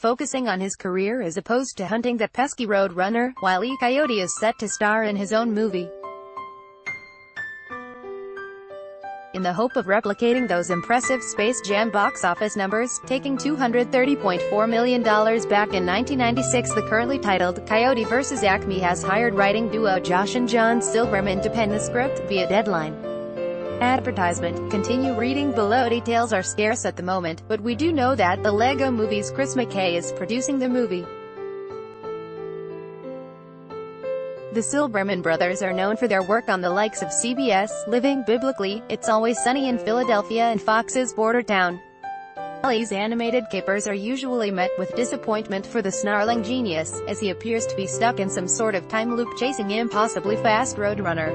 focusing on his career as opposed to hunting that pesky road runner. Wile Coyote is set to star in his own movie, in the hope of replicating those impressive Space Jam box office numbers, taking $230.4 million back in 1996. The currently titled Coyote vs. Acme has hired writing duo Josh and John Silverman to pen the script, via Deadline. Advertisement. Continue reading below. Details are scarce at the moment, but we do know that the Lego Movie's Chris McKay is producing the movie. The Silverman brothers are known for their work on the likes of CBS, Living Biblically, It's Always Sunny in Philadelphia and Fox's Border Town. Wile's animated capers are usually met with disappointment for the snarling genius, as he appears to be stuck in some sort of time loop chasing impossibly fast roadrunner.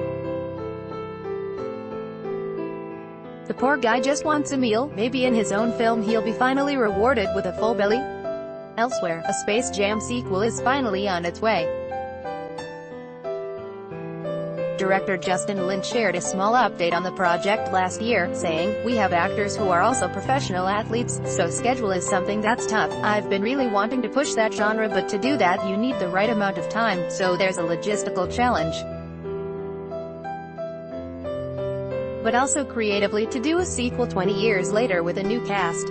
The poor guy just wants a meal. Maybe in his own film he'll be finally rewarded with a full belly. Elsewhere, a Space Jam sequel is finally on its way. Director Justin Lin shared a small update on the project last year, saying, "We have actors who are also professional athletes, so schedule is something that's tough. I've been really wanting to push that genre, but to do that you need the right amount of time, so there's a logistical challenge. But also creatively to do a sequel 20 years later with a new cast.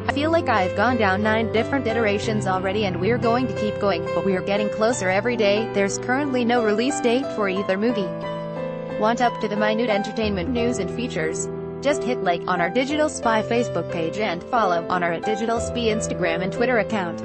I feel like I've gone down 9 different iterations already and we're going to keep going, but we're getting closer every day. There's currently no release date for either movie. Want up to the minute entertainment news and features? Just hit like on our Digital Spy Facebook page and follow on our Digital Spy Instagram and Twitter account."